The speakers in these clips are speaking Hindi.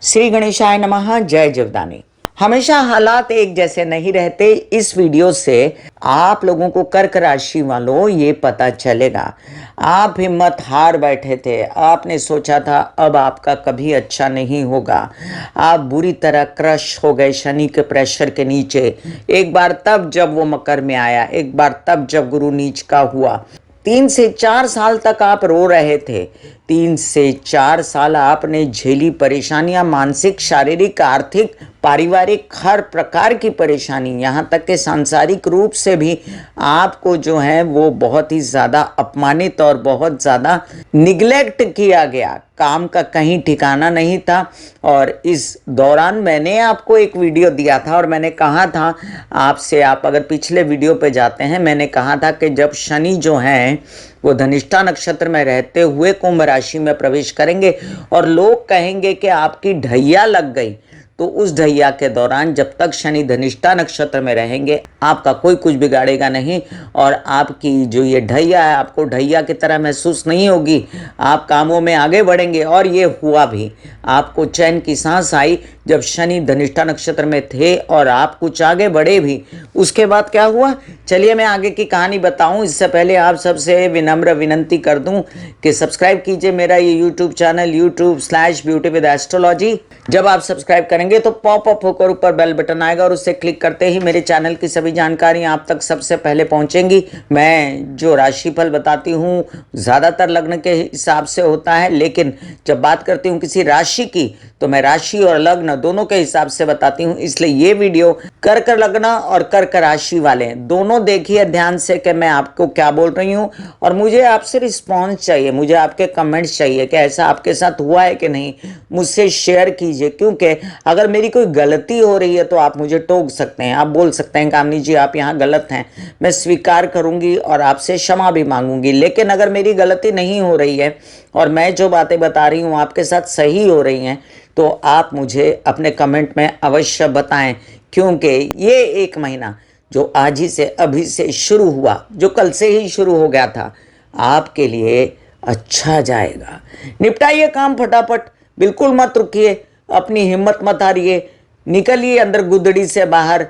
श्री गणेशाय नमः। जय जीवदानी। हमेशा हालात एक जैसे नहीं रहते। इस वीडियो से आप लोगों को कर्क राशि वालों ये पता चलेगा। आप हिम्मत हार बैठे थे, आपने सोचा था अब आपका कभी अच्छा नहीं होगा, आप बुरी तरह क्रश हो गए शनि के प्रेशर के नीचे। एक बार तब जब वो मकर में आया, एक बार तब जब गुरु नीच का हुआ। 3 से 4 साल तक आप रो रहे थे। 3 से 4 साल आपने झेली परेशानियां, मानसिक, शारीरिक, आर्थिक, पारिवारिक, हर प्रकार की परेशानी, यहाँ तक कि सांसारिक रूप से भी आपको जो है वो बहुत ही ज़्यादा अपमानित और बहुत ज़्यादा निगलेक्ट किया गया। काम का कहीं ठिकाना नहीं था। और इस दौरान मैंने आपको एक वीडियो दिया था और मैंने कहा था आपसे, आप अगर पिछले वीडियो पे जाते हैं, मैंने कहा था कि जब शनि जो हैं वो धनिष्ठा नक्षत्र में रहते हुए कुंभ राशि में प्रवेश करेंगे और लोग कहेंगे कि आपकी ढैया लग गई, तो उस ढैया के दौरान जब तक शनि धनिष्ठा नक्षत्र में रहेंगे आपका कोई कुछ बिगाड़ेगा नहीं और आपकी जो ये ढैया है आपको ढैया की तरह महसूस नहीं होगी। आप कामों में आगे बढ़ेंगे और ये हुआ भी। आपको चैन की सांस आई जब शनि धनिष्ठा नक्षत्र में थे और आप कुछ आगे बढ़े भी। उसके बाद क्या हुआ, चलिए मैं आगे की कहानी बताऊं। इससे पहले आप सबसे विनम्र विनंती कर दूं कि सब्सक्राइब कीजिए मेरा ये YouTube channel YouTube/Beauty with Astrology। जब आप सब्सक्राइब करेंगे तो पॉपअप होकर ऊपर बेल बटन आएगा और उससे क्लिक करते ही मेरे चैनल की सभी जानकारी आप तक सबसे पहले पहुंचेंगी। मैं जो राशिफल बताती हूँ ज़्यादातर लग्न के हिसाब से होता है, लेकिन जब बात करती हूँ किसी राशि की तो मैं राशि और लग्न दोनों के हिसाब से बताती हूँ। इसलिए ये वीडियो कर्क लग्न और कर्क राशि वाले दोनों देखिए ध्यान से कि मैं आपको क्या बोल रही हूँ। और मुझे आपसे रिस्पॉन्स चाहिए, मुझे आपके कमेंट्स चाहिए कि ऐसा आपके साथ हुआ है कि नहीं। मुझसे शेयर कीजिए, क्योंकि अगर मेरी कोई गलती हो रही है तो आप मुझे टोक सकते हैं, आप बोल सकते हैं कामनी जी आप यहाँ गलत हैं, मैं स्वीकार करूँगी और आपसे क्षमा भी मांगूंगी। लेकिन अगर मेरी गलती नहीं हो रही है और मैं जो बातें बता रही हूँ आपके साथ सही हो रही हैं, तो आप मुझे अपने कमेंट में अवश्य बताएं। क्योंकि ये एक महीना जो आज ही से अभी से शुरू हुआ, जो कल से ही शुरू हो गया था, आपके लिए अच्छा जाएगा। निपटाइए काम फटाफट, बिल्कुल मत रुकिए, अपनी हिम्मत मत हारिए, निकलिए अंदर गुदड़ी से बाहर,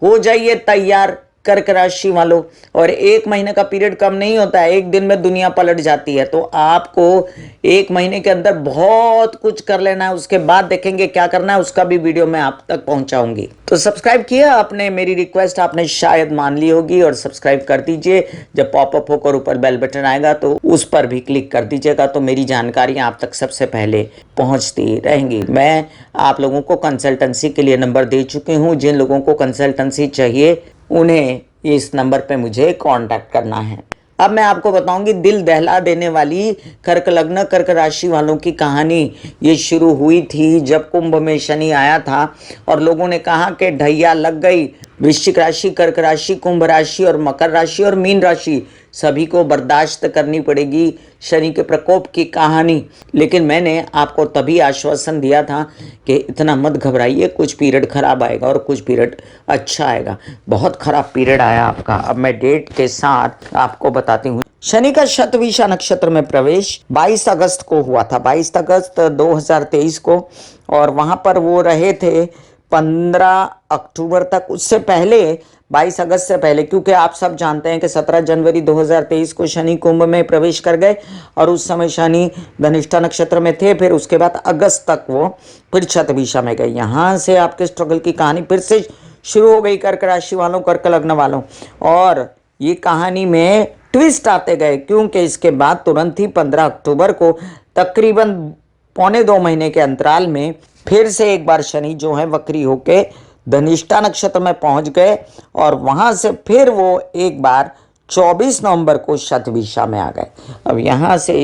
हो जाइए तैयार कर्क राशि वालों। और एक महीने का पीरियड कम नहीं होता है, एक दिन में दुनिया पलट जाती है। तो आपको एक महीने के अंदर बहुत कुछ कर लेना है, उसके बाद देखेंगे क्या करना है, उसका भी वीडियो मैं आप तक पहुंचाऊंगी। तो सब्सक्राइब किया आपने, मेरी रिक्वेस्ट आपने शायद मान ली होगी और सब्सक्राइब कर दीजिए। जब पॉपअप होकर ऊपर बेल बटन आएगा तो उस पर भी क्लिक कर दीजिएगा, तो मेरी जानकारियां आप तक सबसे पहले पहुंचती रहेंगी। मैं आप लोगों को कंसल्टेंसी के लिए नंबर दे चुकी हूँ। जिन लोगों को कंसल्टेंसी चाहिए उन्हें इस नंबर पे मुझे कांटेक्ट करना है। अब मैं आपको बताऊंगी दिल दहला देने वाली कर्क लग्न कर्क राशि वालों की कहानी। ये शुरू हुई थी जब कुंभ में शनि आया था और लोगों ने कहा कि ढैया लग गई। वृश्चिक राशि, कर्क राशि, कुंभ राशि और मकर राशि और मीन राशि सभी को बर्दाश्त करनी पड़ेगी शनि के प्रकोप की कहानी। लेकिन मैंने आपको तभी आश्वासन दिया था कि इतना मत घबराइए, कुछ पीरियड खराब आएगा और कुछ पीरियड अच्छा आएगा। बहुत खराब पीरियड आया आपका। अब मैं डेट के साथ आपको बताती हूँ। शनि का शतभिषा नक्षत्र में प्रवेश 22 अगस्त को हुआ था, 22 अगस्त 2023 को, और वहां पर वो रहे थे 15 अक्टूबर तक। उससे पहले 22 अगस्त से पहले, क्योंकि आप सब जानते हैं कि 17 जनवरी 2023 को शनि कुंभ में प्रवेश कर गए और उस समय शनि धनिष्ठा नक्षत्र में थे। फिर उसके बाद अगस्त तक वो फिर शतभिषा में गए। यहाँ से आपके स्ट्रगल की कहानी फिर से शुरू हो गई कर्क राशि वालों, कर्क लग्न वालों। और ये कहानी में ट्विस्ट आते गए, क्योंकि इसके बाद तुरंत ही 15 अक्टूबर को तकरीबन 1.25 महीने के अंतराल में फिर से एक बार शनि जो है वक्री होके धनिष्ठा नक्षत्र में पहुंच गए और वहां से फिर वो एक बार 24 नवंबर को शतभिषा में आ गए। अब यहां से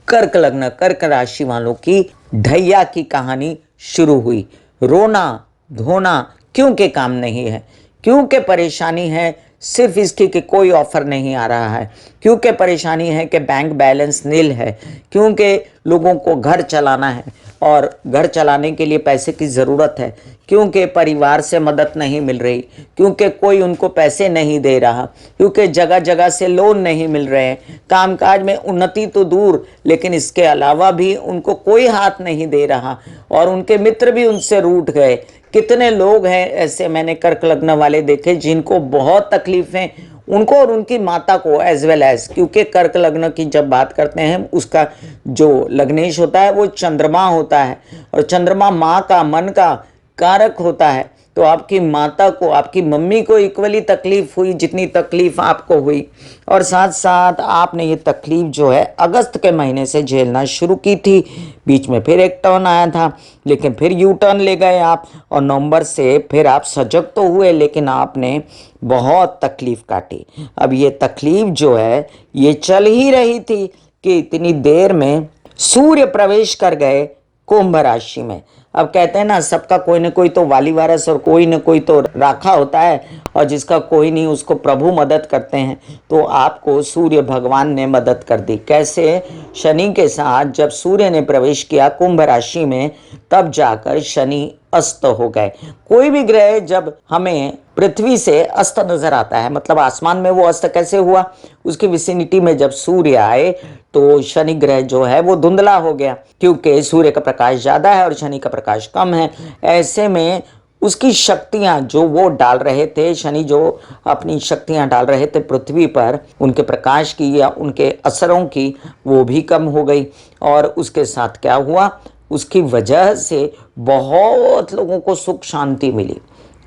कर्क लग्न कर्क राशि वालों की ढैया की कहानी शुरू हुई। रोना धोना, क्योंकि काम नहीं है, क्योंकि परेशानी है सिर्फ इसकी कि कोई ऑफर नहीं आ रहा है, क्योंकि परेशानी है कि बैंक बैलेंस नील है, क्योंकि लोगों को घर चलाना है, और घर चलाने के लिए पैसे की ज़रूरत है, क्योंकि परिवार से मदद नहीं मिल रही, क्योंकि कोई उनको पैसे नहीं दे रहा, क्योंकि जगह जगह से लोन नहीं मिल रहे हैं, कामकाज में उन्नति तो दूर लेकिन इसके अलावा भी उनको कोई हाथ नहीं दे रहा और उनके मित्र भी उनसे रूठ गए। कितने लोग हैं ऐसे मैंने कर्क लग्न वाले देखे जिनको बहुत तकलीफें, उनको और उनकी माता को एज वेल एज, क्योंकि कर्क लग्न की जब बात करते हैं उसका जो लग्नेश होता है वो चंद्रमा होता है और चंद्रमा माँ का मन का कारक होता है। तो आपकी माता को, आपकी मम्मी को इक्वली तकलीफ हुई जितनी तकलीफ आपको हुई और साथ साथ आपने ये तकलीफ जो है अगस्त के महीने से झेलना शुरू की थी। बीच में फिर एक टर्न आया था लेकिन फिर यू टर्न ले गए आप और नवंबर से फिर आप सजग तो हुए लेकिन आपने बहुत तकलीफ काटी। अब ये तकलीफ जो है ये चल ही रही थी कि इतनी देर में सूर्य प्रवेश कर गए कुंभ राशि में। अब कहते हैं ना सबका कोई ना कोई तो वाली वारस और कोई ना कोई तो राखा होता है और जिसका कोई नहीं उसको प्रभु मदद करते हैं। तो आपको सूर्य भगवान ने मदद कर दी। कैसे? शनि के साथ जब सूर्य ने प्रवेश किया कुंभ राशि में तब जाकर शनि अस्त हो गए। कोई भी ग्रह जब हमें पृथ्वी से अस्त नजर आता है मतलब आसमान में वो अस्त कैसे हुआ, उसकी विसिनिटी में जब सूर्य आए तो शनि ग्रह जो है वो धुंधला हो गया क्योंकि सूर्य का प्रकाश ज्यादा है और शनि का प्रकाश कम है। ऐसे में उसकी शक्तियां जो वो डाल रहे थे, शनि जो अपनी शक्तियां डाल रहे थे पृथ्वी पर, उनके प्रकाश की या उनके असरों की, वो भी कम हो गई। और उसके साथ क्या हुआ, उसकी वजह से बहुत लोगों को सुख शांति मिली।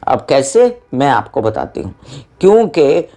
अब कैसे, मैं आपको बताती हूँ। क्योंकि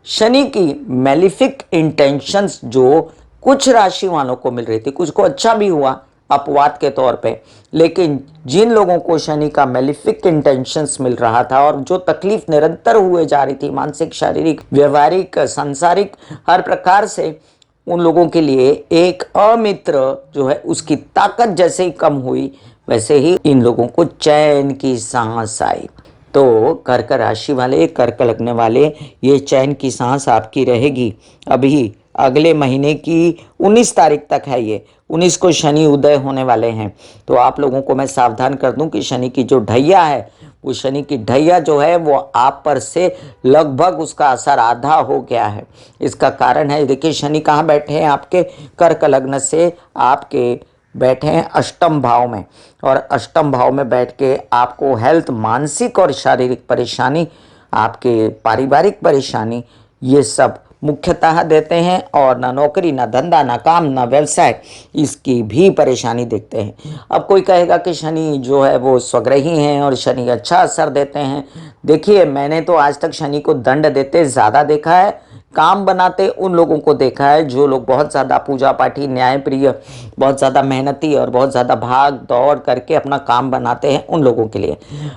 शनि की मैलिफिक इंटेंशंस जो कुछ राशि वालों को मिल रही थी, कुछ को अच्छा भी हुआ अपवाद के तौर पे, लेकिन जिन लोगों को शनि का मैलिफिक इंटेंशंस मिल रहा था और जो तकलीफ निरंतर हुए जा रही थी, मानसिक, शारीरिक, व्यवहारिक, सांसारिक, हर प्रकार से, उन लोगों के लिए एक अमित्र जो है उसकी ताकत जैसे ही कम हुई वैसे ही इन लोगों को चैन की सांस आई। तो कर्क राशि वाले, कर्क लगने वाले, ये चैन की सांस आपकी रहेगी। अभी अगले महीने की 19 तारीख तक है, ये 19 को शनि उदय होने वाले हैं। तो आप लोगों को मैं सावधान कर दूं कि शनि की जो ढैया है, वो शनि की ढैया जो है वो आप पर से लगभग उसका असर आधा हो गया है। इसका कारण है, देखिए शनि कहाँ बैठे हैं, आपके कर्क लग्न से आपके बैठे हैं अष्टम भाव में और अष्टम भाव में बैठ के आपको हेल्थ, मानसिक और शारीरिक परेशानी, आपके पारिवारिक परेशानी, ये सब मुख्यतः देते हैं। और ना नौकरी, ना धंधा, ना काम, ना व्यवसाय, इसकी भी परेशानी देखते हैं। अब कोई कहेगा कि शनि जो है वो स्वग्रही हैं और शनि अच्छा असर देते हैं। देखिए मैंने तो आज तक शनि को दंड देते ज़्यादा देखा है, काम बनाते उन लोगों को देखा है जो लोग बहुत ज़्यादा पूजा पाठी, न्यायप्रिय, बहुत ज़्यादा मेहनती और बहुत ज़्यादा भाग दौड़ करके अपना काम बनाते हैं, उन लोगों के लिए।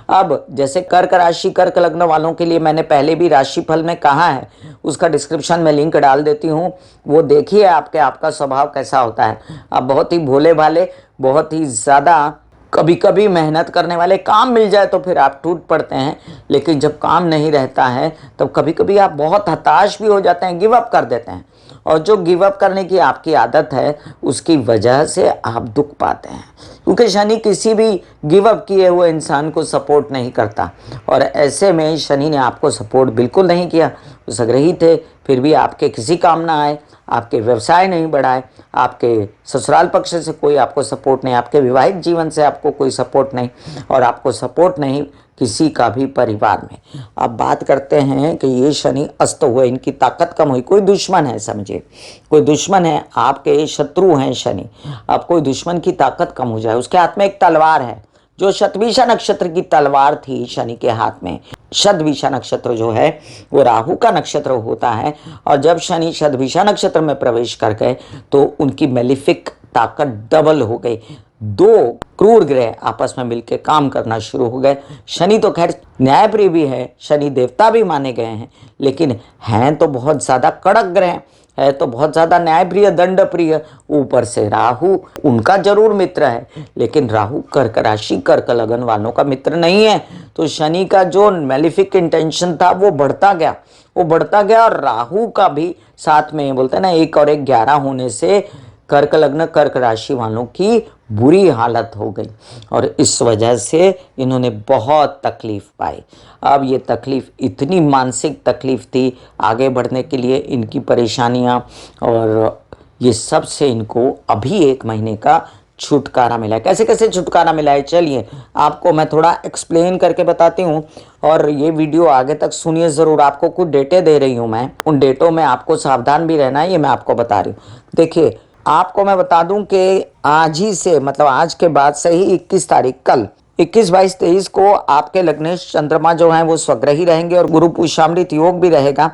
अब जैसे कर्क राशि, कर्क लग्न वालों के लिए मैंने पहले भी राशिफल में कहा है, उसका डिस्क्रिप्शन में लिंक डाल देती हूँ, वो देखिए आपका स्वभाव कैसा होता है। आप बहुत ही भोले भाले, बहुत ही ज़्यादा कभी कभी मेहनत करने वाले, काम मिल जाए तो फिर आप टूट पड़ते हैं, लेकिन जब काम नहीं रहता है तब कभी कभी आप बहुत हताश भी हो जाते हैं, गिव अप कर देते हैं। और जो गिव अप करने की आपकी आदत है उसकी वजह से आप दुख पाते हैं, क्योंकि शनि किसी भी गिव अप किए हुए इंसान को सपोर्ट नहीं करता। और ऐसे में शनि ने आपको सपोर्ट बिल्कुल नहीं किया, वो सग्रही थे फिर भी आपके किसी काम ना आए, आपके व्यवसाय नहीं बढ़ाए, आपके ससुराल पक्ष से कोई आपको सपोर्ट नहीं, आपके विवाहित जीवन से आपको कोई सपोर्ट नहीं और आपको सपोर्ट नहीं किसी का भी परिवार में। अब बात करते हैं कि ये शनि अस्त हुए, इनकी ताकत कम हुई। कोई दुश्मन है, समझिए कोई दुश्मन है, आपके शत्रु हैं शनि। अब कोई दुश्मन की ताकत कम हो जाए, उसके हाथ में एक तलवार है जो शतभिषा नक्षत्र की तलवार थी शनि के हाथ में। शतभिषा नक्षत्र जो है वो राहु का नक्षत्र होता है और जब शनि शतभिषा नक्षत्र में प्रवेश कर गए तो उनकी मैलिफिक ताकत डबल हो गई। दो क्रूर ग्रह आपस में मिलकर काम करना शुरू हो गए। शनि तो खैर न्यायप्रिय भी है, शनि देवता भी माने गए हैं, लेकिन हैं तो बहुत ज्यादा कड़क ग्रह है, तो बहुत ज्यादा न्यायप्रिय, दंड प्रिय। ऊपर से राहु उनका जरूर मित्र है, लेकिन राहु कर्क राशि, कर्क लगन वालों का मित्र नहीं है। तो शनि का जो मैलिफिक इंटेंशन था वो बढ़ता गया, वो बढ़ता गया। और राहु का भी साथ में, बोलते हैं ना 1 और 1 11 होने से कर्क लग्न, कर्क राशि वालों की बुरी हालत हो गई और इस वजह से इन्होंने बहुत तकलीफ़ पाई। अब ये तकलीफ़ इतनी मानसिक तकलीफ़ थी, आगे बढ़ने के लिए इनकी परेशानियाँ और ये सब से इनको अभी 1 महीने का छुटकारा मिला है। कैसे कैसे छुटकारा मिला है, चलिए आपको मैं थोड़ा एक्सप्लेन करके बताती हूँ और ये वीडियो आगे तक सुनिए ज़रूर। आपको कुछ डेटे दे रही हूँ मैं, उन डेटों में आपको सावधान भी रहना है, ये मैं आपको बता रही हूँ। देखिए, आपको मैं बता दूं कि आज ही से, मतलब आज के बाद से ही 21 तारीख, कल 21, 22, 23 को आपके लग्नेश चंद्रमा जो हैं वो स्वग्रही रहेंगे और गुरु पुष्यामृत योग भी रहेगा।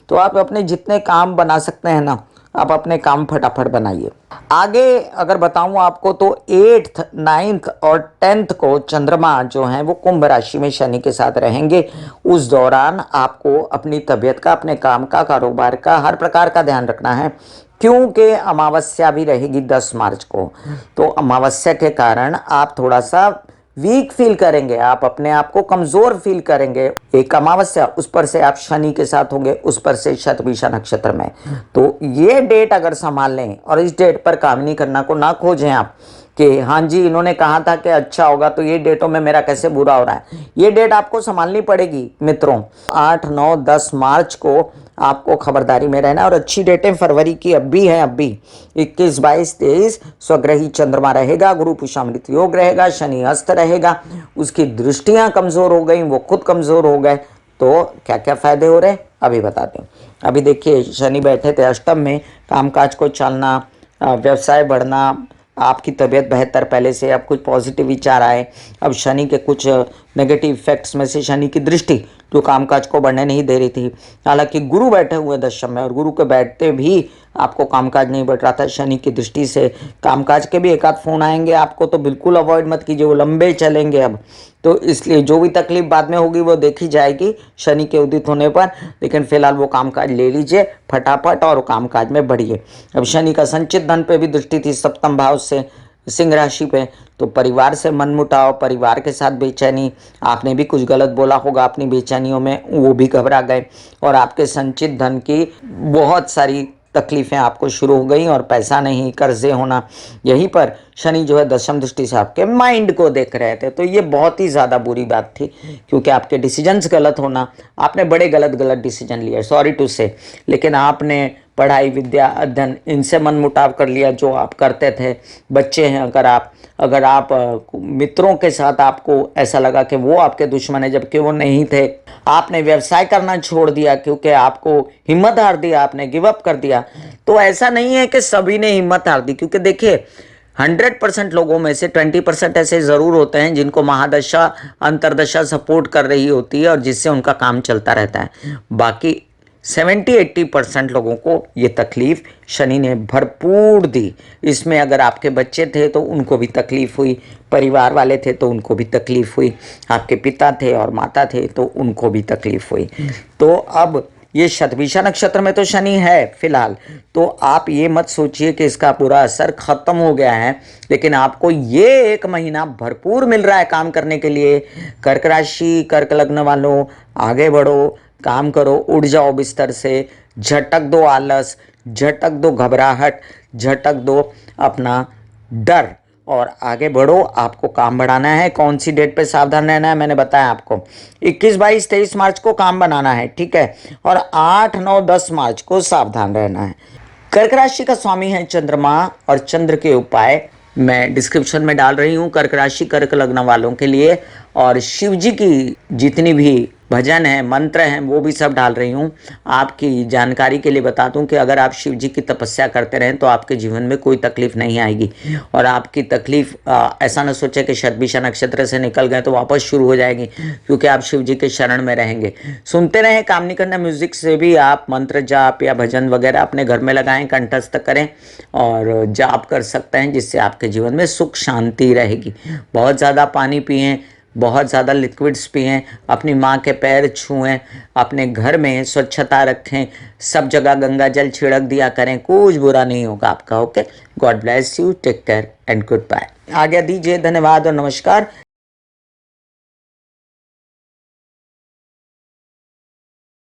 तो आप अपने जितने काम बना सकते हैं ना, आप अपने काम फटाफट बनाइए। आगे अगर बताऊं आपको तो 8th, 9th और 10th को चंद्रमा जो हैं वो कुंभ राशि में शनि के साथ रहेंगे। उस दौरान आपको अपनी तबीयत का, अपने काम का, कारोबार का, हर प्रकार का ध्यान रखना है, क्योंकि अमावस्या भी रहेगी 10 मार्च को। तो अमावस्या के कारण आप थोड़ा सा वीक फील करेंगे, आप अपने आप को कमजोर फील करेंगे। एक अमावस्या, उस पर से आप शनि के साथ होंगे, उस पर से शतभिषा नक्षत्र में। तो ये डेट अगर संभाल लें और इस डेट पर काम नहीं करना को ना खोजें आप कि हाँ जी इन्होंने कहा था कि अच्छा होगा तो ये डेटों में मेरा कैसे बुरा हो रहा है। ये डेट आपको संभालनी पड़ेगी मित्रों। 8, 9, 10 मार्च को आपको खबरदारी में रहना। और अच्छी डेटें फरवरी की अब भी हैं, अब भी 21, 22, 23 स्वग्रही चंद्रमा रहेगा, गुरु पुष्यामृत योग रहेगा, शनि अस्त रहेगा, उसकी दृष्टियां कमजोर हो गई, वो खुद कमजोर हो गए। तो क्या क्या फायदे हो रहे हैं अभी बताते हैं। अभी देखिए, शनि बैठे थे अष्टम में, कामकाज को चलना, व्यवसाय बढ़ना, आपकी तबीयत बेहतर, पहले से अब कुछ पॉजिटिव विचार आए। अब शनि के कुछ नेगेटिव इफेक्ट्स में से शनि की दृष्टि जो कामकाज को बढ़ने नहीं दे रही थी, हालांकि गुरु बैठे हुए दशम में और गुरु के बैठते भी आपको कामकाज नहीं बढ़ रहा था, शनि की दृष्टि से कामकाज के भी एक आध फोन आएंगे आपको, तो बिल्कुल अवॉइड मत कीजिए, वो लंबे चलेंगे अब। तो इसलिए जो भी तकलीफ बाद में होगी वो देखी जाएगी शनि के उदित होने पर, लेकिन फिलहाल वो कामकाज ले लीजिए फटाफट और कामकाज में बढ़िए। अब शनि का संचित धन पे भी दृष्टि थी, सप्तम भाव से सिंह राशि पे, तो परिवार से मनमुटाव, परिवार के साथ बेचैनी, आपने भी कुछ गलत बोला होगा अपनी बेचैनियों में, वो भी घबरा गए और आपके संचित धन की बहुत सारी तकलीफें आपको शुरू हो गई और पैसा नहीं, कर्जे होना। यहीं पर शनि जो है दशम दृष्टि से आपके माइंड को देख रहे थे, तो ये बहुत ही ज़्यादा बुरी बात थी, क्योंकि आपके डिसीजंस गलत होना, आपने बड़े गलत डिसीजन लिए, सॉरी टू से, लेकिन आपने पढ़ाई, विद्या, अध्ययन, इनसे मन मुटाव कर लिया जो आप करते थे। बच्चे हैं अगर आप मित्रों के साथ आपको ऐसा लगा कि वो आपके दुश्मन है जबकि वो नहीं थे, आपने व्यवसाय करना छोड़ दिया क्योंकि आपको हिम्मत हार दिया, आपने गिव अप कर दिया। तो ऐसा नहीं है कि सभी ने हिम्मत हार दी, क्योंकि देखिए 100% लोगों में से 20% ऐसे ज़रूर होते हैं जिनको महादशा, अंतरदशा सपोर्ट कर रही होती है और जिससे उनका काम चलता रहता है। बाकी 70-80% लोगों को ये तकलीफ शनि ने भरपूर दी। इसमें अगर आपके बच्चे थे तो उनको भी तकलीफ हुई, परिवार वाले थे तो उनको भी तकलीफ हुई, आपके पिता थे और माता थे तो उनको भी तकलीफ हुई। तो अब ये शतभिषा नक्षत्र में तो शनि है फिलहाल, तो आप ये मत सोचिए कि इसका पूरा असर खत्म हो गया है, लेकिन आपको ये 1 महीना भरपूर मिल रहा है काम करने के लिए। कर्क राशि, कर्क लग्न वालों, आगे बढ़ो, काम करो, उठ जाओ बिस्तर से, झटक दो आलस, झटक दो घबराहट, झटक दो अपना डर और आगे बढ़ो। आपको काम बढ़ाना है। कौन सी डेट पे सावधान रहना है मैंने बताया आपको, 21, 22, 23 मार्च को काम बनाना है, ठीक है, और 8, 9, 10 मार्च को सावधान रहना है। कर्क राशि का स्वामी है चंद्रमा और चंद्र के उपाय मैं डिस्क्रिप्शन में डाल रही हूँ कर्क राशि, कर्क लग्न वालों के लिए, और शिव जी की जितनी भी भजन है, मंत्र हैं, वो भी सब डाल रही हूँ। आपकी जानकारी के लिए बता दूँ कि अगर आप शिव जी की तपस्या करते रहें तो आपके जीवन में कोई तकलीफ नहीं आएगी, और आपकी तकलीफ ऐसा न सोचे कि शतभिषा नक्षत्र से निकल गए तो वापस शुरू हो जाएगी, क्योंकि आप शिव जी के शरण में रहेंगे। सुनते रहें, काम नहीं करना। म्यूजिक से भी आप मंत्र जाप या भजन वगैरह अपने घर में लगाएं, कंठस्थ करें और जाप कर सकते हैं, जिससे आपके जीवन में सुख शांति रहेगी। बहुत ज़्यादा पानी पिएं, बहुत ज़्यादा लिक्विड्स पिएं, अपनी माँ के पैर छुएं, अपने घर में स्वच्छता रखें, सब जगह गंगा जल छिड़क दिया करें, कुछ बुरा नहीं होगा आपका। Okay, God bless you, take care and goodbye. आज्ञा दीजिए, धन्यवाद और नमस्कार।